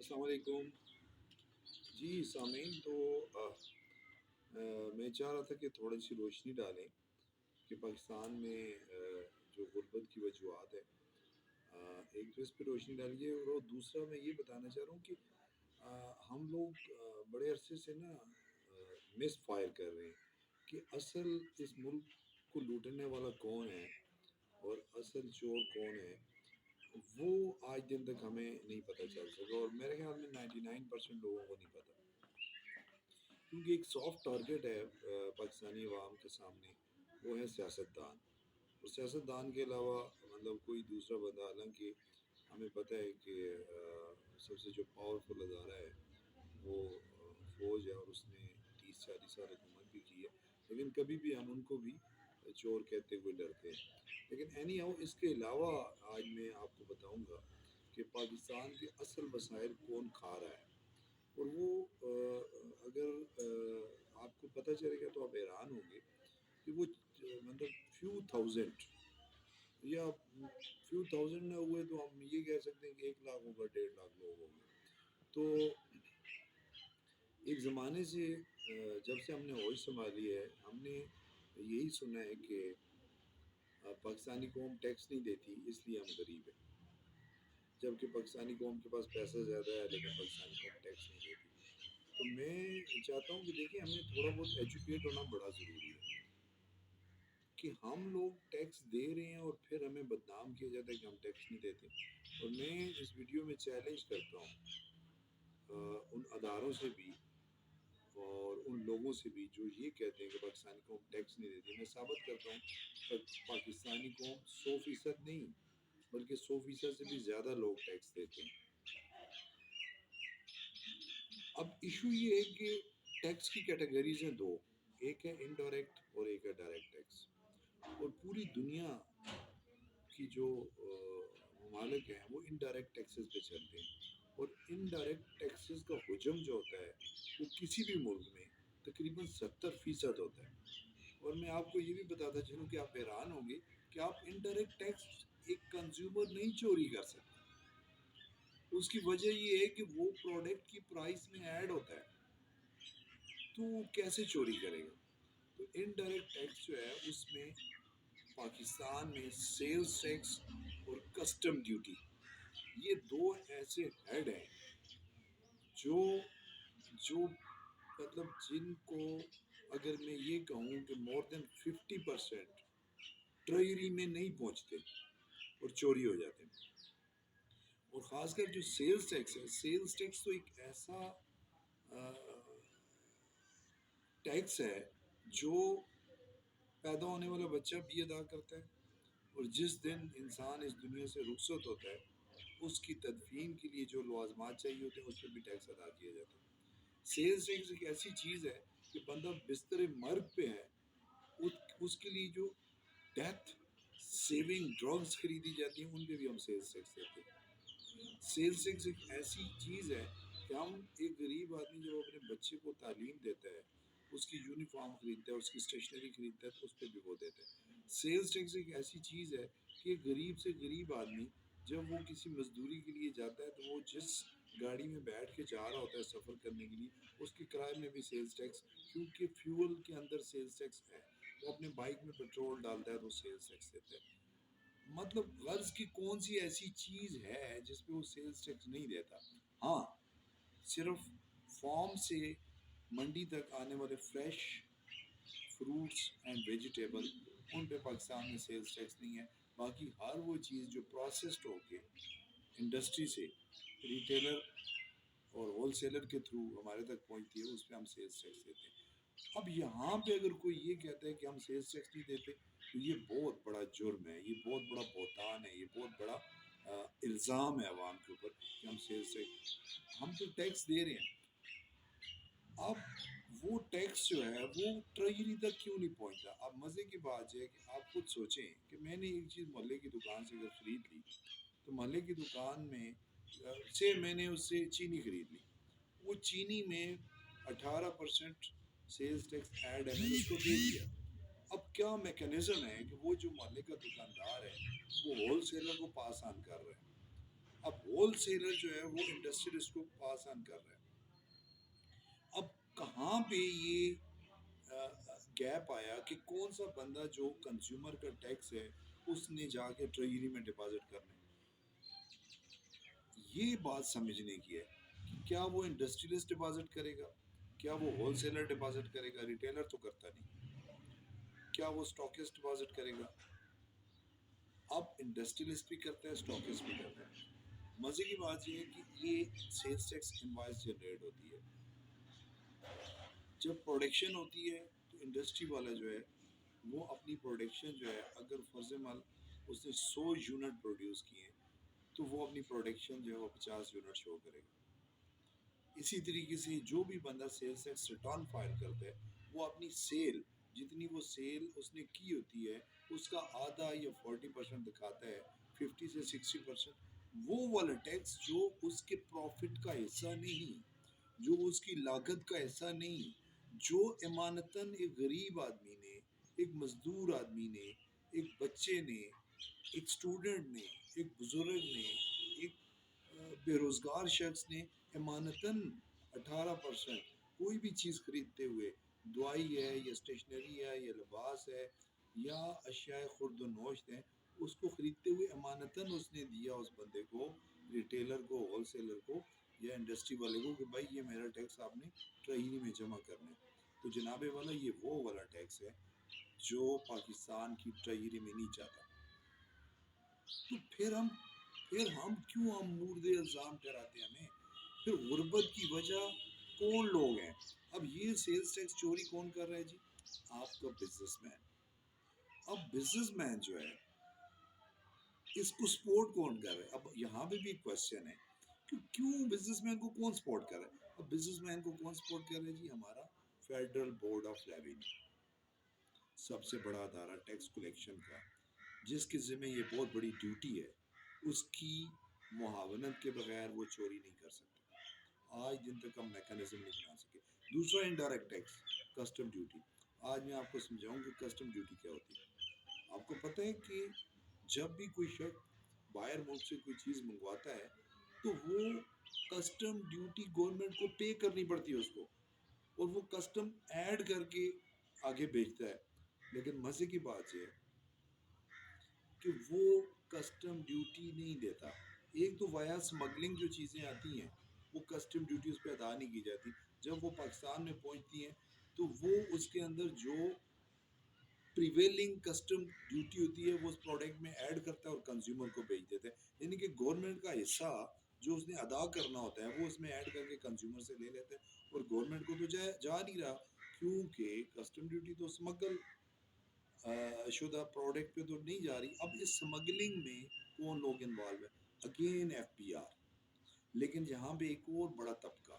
السلام علیکم جی سامعین تو میں چاہ رہا تھا کہ تھوڑی سی روشنی ڈالیں کہ پاکستان میں جو غربت کی وجوہات ہے، ایک تو اس پہ روشنی ڈالیے اور دوسرا میں یہ بتانا چاہ رہا ہوں کہ ہم لوگ بڑے عرصے سے نا مس فائر کر رہے ہیں کہ اصل اس ملک کو لوٹنے والا کون ہے اور اصل چور کون ہے، وہ آج دن تک ہمیں نہیں پتہ چل سکا، اور میرے خیال میں 99% لوگوں کو نہیں پتہ، کیونکہ ایک سافٹ ٹارگیٹ ہے پاکستانی عوام کے سامنے، وہ ہے سیاست دان، اور سیاست دان کے علاوہ مطلب کوئی دوسرا بندہ، حالانکہ ہمیں پتہ ہے کہ سب سے جو پاورفل ادارہ ہے وہ فوج ہے، اور اس نے 30-40 سال حکومت بھی کی ہے، لیکن کبھی بھی ہم ان کو بھی چور کہتے ہوئے ڈرتے ہیں۔ لیکن اینی ہاؤ، اس کے علاوہ آج میں آپ کو بتاؤں گا کہ پاکستان کے اصل مسائل کون کھا رہا ہے، اور وہ اگر آپ کو پتہ چلے گا تو آپ حیران ہوں گے کہ وہ مطلب فیو تھاؤزینڈ یا فیو تھاؤزینڈ نہ ہوئے تو ہم یہ کہہ سکتے ہیں کہ 1 لاکھ ہوگا، 1.5 لاکھ لوگ ہوں گے۔ تو ایک زمانے سے جب سے ہم نے ہوش سنبھالی ہے، ہم نے یہی سنا ہے کہ پاکستانی قوم ٹیکس نہیں دیتی اس لیے ہم غریب ہیں، جبکہ پاکستانی قوم کے پاس پیسہ زیادہ ہے لیکن پاکستانی قوم ٹیکس نہیں دیتی۔ تو میں چاہتا ہوں کہ دیکھیں، ہمیں تھوڑا بہت ایجوکیٹ ہونا بڑا ضروری ہے کہ ہم لوگ ٹیکس دے رہے ہیں اور پھر ہمیں بدنام کیا جاتا ہے کہ ہم ٹیکس نہیں دیتے۔ اور میں اس ویڈیو میں چیلنج کرتا ہوں ان اداروں سے بھی اور ان لوگوں سے بھی جو یہ کہتے ہیں کہ پاکستانی قوم ٹیکس نہیں دیتی، میں ثابت کرتا ہوں کہ پاکستانی قوم 100% نہیں بلکہ 100% سے بھی زیادہ لوگ ٹیکس دیتے ہیں۔ اب ایشو یہ ہے کہ ٹیکس کی کیٹیگریز ہیں دو، ایک ہے انڈائریکٹ اور ایک ہے ڈائریکٹ ٹیکس، اور پوری دنیا کی جو ممالک ہیں وہ انڈائریکٹ ٹیکسز پہ چلتے ہیں، اور انڈائریکٹ ٹیکسز کا حجم جو ہوتا ہے وہ کسی بھی ملک میں تقریباً 70% ہوتا ہے۔ اور میں آپ کو یہ بھی بتاتا چلوں کہ آپ حیران ہوں گے کہ آپ انڈائریکٹ ٹیکس ایک کنزیومر نہیں چوری کر سکتے، اس کی وجہ یہ ہے کہ وہ پروڈکٹ کی پرائس میں ایڈ ہوتا ہے، تو وہ کیسے چوری کرے گا؟ تو انڈائریکٹ ٹیکس جو ہے اس میں پاکستان میں سیلز ٹیکس اور کسٹم ڈیوٹی، یہ دو ایسے ہیڈ ہیں جو جو مطلب جن کو اگر میں یہ کہوں کہ مور دین 50% ٹریجری میں نہیں پہنچتے اور چوری ہو جاتے ہیں۔ اور خاص کر جو سیلز ٹیکس ہے، سیلز ٹیکس تو ایک ایسا ٹیکس ہے جو پیدا ہونے والا بچہ بھی ادا کرتا ہے، اور جس دن انسان اس دنیا سے رخصت ہوتا ہے اس کی تدفین کے لیے جو لوازمات چاہیے ہوتے ہیں اس پہ بھی ٹیکس ادا کیا جاتا ہے۔ سیلز ٹیکس ایک ایسی چیز ہے کہ بندہ بستر مرگ پہ ہے، اس کے لیے جو ڈیتھ سیونگ ڈرگز خریدی جاتی ہیں ان پہ بھی ہم سیلز ٹیکس دیتے ہیں۔ سیلز ٹیکس ایک ایسی چیز ہے کہ ہم ایک غریب آدمی جب اپنے بچے کو تعلیم دیتا ہے، اس کی یونیفارم خریدتا ہے، اس کی اسٹیشنری خریدتا ہے، تو اس پہ بھی وہ دیتے ہیں۔ سیلز ٹیکس ایک ایسی چیز ہے کہ غریب سے غریب آدمی جب وہ کسی مزدوری کے لیے جاتا ہے تو وہ جس گاڑی میں بیٹھ کے جا رہا ہوتا ہے سفر کرنے کے لیے، اس کے کرائے میں بھی سیلز ٹیکس، کیونکہ فیول کے اندر سیلز ٹیکس ہے، وہ اپنے بائک میں پیٹرول ڈالتا ہے تو سیلز ٹیکس دیتا ہے۔ مطلب غرض کی کون سی ایسی چیز ہے جس پہ وہ سیلز ٹیکس نہیں دیتا؟ ہاں، صرف فارم سے منڈی تک آنے والے فریش فروٹس اینڈ ویجیٹیبل، ان پہ پاکستان میں سیلز ٹیکس نہیں ہے۔ باقی ہر وہ چیز جو پروسیسڈ ہو کے انڈسٹری سے ریٹیلر اور ہول سیلر کے تھرو ہمارے تک پہنچتی ہے، اس پہ ہم سیلز ٹیکس دیتے ہیں۔ اب یہاں پہ اگر کوئی یہ کہتا ہے کہ ہم سیلز ٹیکس نہیں دیتے تو یہ بہت بڑا جرم ہے، یہ بہت بڑا بہتان ہے، یہ بہت بڑا الزام ہے عوام کے اوپر کہ ہم سیلز ٹیکس، ہم تو ٹیکس دے رہے ہیں۔ اب وہ ٹیکس جو ہے وہ ٹریجری تک کیوں نہیں پہنچتا؟ اب مزے کی بات ہے کہ آپ خود سوچیں کہ میں نے ایک چیز محلے کی دکان سے اگر خرید لی تو محلے کی دکان میں سے میں نے اس سے چینی خرید لی، وہ چینی میں 18% سیلز ٹیکس ایڈ ہے، میں نے اس کو دے دیا۔ اب کیا میکانزم ہے کہ وہ جو محلے کا دکاندار ہے وہ ہول سیلر کو پاس آن کر رہا ہے، اب ہول سیلر جو ہے وہ انڈسٹریلسٹ کو پاس آن کر رہا ہے. اب کہاں پہ یہ گیپ آیا کہ کون سا بندہ جو کنزیومر کا ٹیکس ہے اس نے جا کے ٹریجری میں ڈپازٹ کرنا ہے. یہ بات سمجھنے کی ہے کہ کیا وہ انڈسٹریلسٹ ڈپازٹ کرے گا, کیا وہ ہول سیلر ڈپازٹ کرے گا, ریٹیلر تو کرتا نہیں, کیا وہ اسٹاکسٹ ڈپازٹ کرے گا. اب انڈسٹریلسٹ بھی کرتا ہے, اسٹاکسٹ بھی کرتا ہے. مزے کی بات یہ ہے کہ یہ سیلز ٹیکس انوائس جنریٹ ہوتی ہے. جب پروڈکشن ہوتی ہے تو انڈسٹری والا جو ہے وہ اپنی پروڈکشن جو ہے, اگر فرض مال اس نے 100 یونٹ پروڈیوس کیے تو وہ اپنی پروڈکشن جو ہے وہ 50 یونٹ شو کرے گا. اسی طریقے سے جو بھی بندہ سیلز ٹیکس ریٹرن فائل کرتا ہے وہ اپنی سیل, جتنی وہ سیل اس نے کی ہوتی ہے اس کا آدھا یا 40% دکھاتا ہے, 50 سے 60%. وہ والا ٹیکس جو اس کے پروفٹ کا حصہ نہیں, جو اس کی لاگت کا حصہ نہیں, جو امانتاً ایک غریب آدمی نے, ایک مزدور آدمی نے, ایک بچے نے, ایک اسٹوڈنٹ نے, ایک بزرگ نے, ایک بے روزگار شخص نے امانتاً 18% کوئی بھی چیز خریدتے ہوئے, دوائی ہے یا اسٹیشنری ہے یا لباس ہے یا اشیاء خرد و نوشت ہیں, اس کو خریدتے ہوئے امانتاً اس نے دیا اس بندے کو, ریٹیلر کو, ہول سیلر کو یا انڈسٹری والے کو کہ بھائی یہ میرا ٹیکس آپ نے ٹریجری میں جمع کرنا ہے. تو جناب والا یہ وہ والا ٹیکس ہے جو پاکستان کی ٹریجری میں نہیں جاتا. تو پھر ہم کیوں ہم مورد الزام ٹھہراتے ہیں ہمیں. پھر غربت کی وجہ کون لوگ ہیں. اب یہ سیلز ٹیکس چوری کون کر رہا ہے جی؟ آپ کا بزنس مین. اب بزنس مین جو ہے اس کو سپورٹ کون کر رہا ہے؟ اب یہاں پہ بھی ایک کوشچن ہے کہ کیوں بزنس مین کو کون سپورٹ کر رہا ہے. اب بزنس مین کو کون سپورٹ کر رہا ہے جی؟ ہمارا فیڈرل بورڈ آف ریونیو, سب سے بڑا ادارہ ٹیکس کلیکشن کا, جس کے ذمہ یہ بہت بڑی ڈیوٹی ہے, اس کی معاونت کے بغیر وہ چوری نہیں کر سکتے. آج دن تک ہم میکانزم نہیں بنا سکے. دوسرا انڈائریکٹ ٹیکس, کسٹم ڈیوٹی. آج میں آپ کو سمجھاؤں کہ کسٹم ڈیوٹی کیا ہوتی ہے. آپ کو پتہ ہے کہ جب بھی کوئی شخص باہر ملک سے کوئی چیز منگواتا ہے تو وہ کسٹم ڈیوٹی گورنمنٹ کو پے کرنی پڑتی ہے اس کو, اور وہ کسٹم ایڈ کر کے آگے بیچتا ہے. لیکن مزے کی بات یہ ہے کہ وہ کسٹم ڈیوٹی نہیں دیتا. ایک تو وایا سمگلنگ جو چیزیں آتی ہیں وہ کسٹم ڈیوٹی اس پہ ادا نہیں کی جاتی. جب وہ پاکستان میں پہنچتی ہیں تو وہ اس کے اندر جو پریویلنگ کسٹم ڈیوٹی ہوتی ہے وہ اس پروڈکٹ میں ایڈ کرتا ہے اور کنزیومر کو بیچ دیتا ہے. یعنی کہ گورنمنٹ کا حصہ جو اس نے ادا کرنا ہوتا ہے وہ اس میں ایڈ کر کے کنزیومر سے لے لیتے ہیں, اور گورنمنٹ کو تو جا نہیں رہا, کیونکہ کسٹم ڈیوٹی تو اسمگل شدہ پروڈکٹ پہ تو نہیں جا رہی. اب اس سمگلنگ میں کون لوگ انوالو ہیں؟ Again F P R. لیکن یہاں پہ ایک اور بڑا طبقہ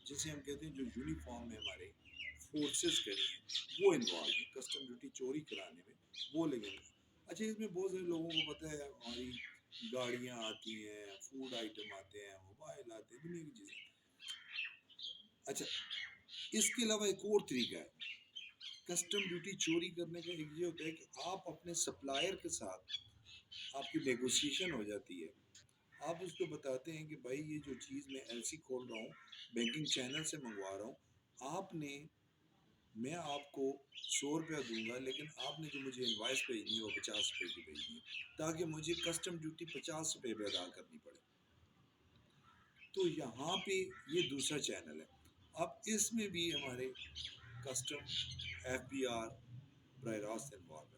جسے ہم کہتے ہیں جو یونیفارم میں ہمارے فورسز کری ہیں وہ انوالو ہیں کسٹم ڈیوٹی چوری کرانے میں, وہ لگیں گے. اچھا اس میں بہت سارے لوگوں کو پتہ ہے ہماری گاڑیاں آتی ہیں, فوڈ آئٹم آتے ہیں, موبائل آتے ہیں, دنیا کی چیزیں. اچھا اس کے علاوہ ایک اور طریقہ ہے کسٹم ڈیوٹی چوری کرنے کا. ایک یہ ہوتا ہے کہ آپ اپنے سپلائر کے ساتھ آپ کی نیگوسیشن ہو جاتی ہے, آپ اس کو بتاتے ہیں کہ بھائی یہ جو چیز میں ایل سی کھول رہا ہوں, بینکنگ چینل سے منگوا رہا ہوں, آپ نے, میں آپ کو 100 روپیہ دوں گا لیکن آپ نے جو مجھے انوائس بھیجنی ہے وہ 50 روپے کی بھیجنی ہے, تاکہ مجھے کسٹم ڈیوٹی 50 روپے پہ ادا کرنی پڑے. تو یہاں پہ یہ دوسرا چینل ہے. اب اس میں بھی ہمارے کسٹم ایف بی آر براہ راست انوالو ہے.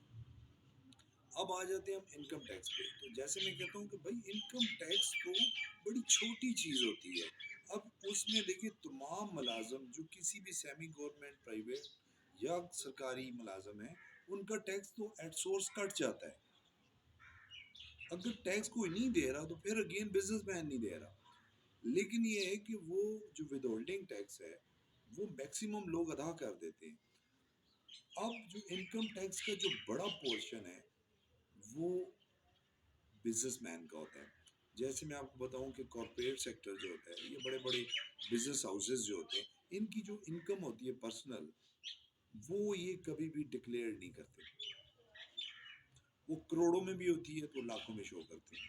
اب آ جاتے ہیں ہم انکم ٹیکس پہ. تو جیسے میں کہتا ہوں کہ بھائی انکم ٹیکس تو بڑی چھوٹی چیز ہوتی ہے. اب اس میں دیکھیے تمام ملازم جو کسی بھی سیمی گورنمنٹ, پرائیویٹ یا سرکاری ملازم ہیں, ان کا ٹیکس تو ایٹ سورس کٹ جاتا ہے. اگر ٹیکس کوئی نہیں دے رہا تو پھر اگین بزنس مین نہیں دے رہا. لیکن یہ ہے کہ وہ جو ود ہولڈنگ ٹیکس ہے وہ میکسیمم لوگ ادا کر دیتے ہیں. اب جو انکم ٹیکس کا جو بڑا پورشن ہے وہ بزنس مین کا ہوتا ہے. جیسے میں آپ کو بتاؤں کہ کارپوریٹ سیکٹر جو ہوتا ہے, یہ بڑے بڑے بزنس ہاؤسز جو ہوتے ہیں, ان کی جو انکم ہوتی ہے پرسنل, وہ یہ کبھی بھی ڈکلیئر نہیں کرتے. وہ کروڑوں میں بھی ہوتی ہے تو لاکھوں میں شو کرتے ہیں.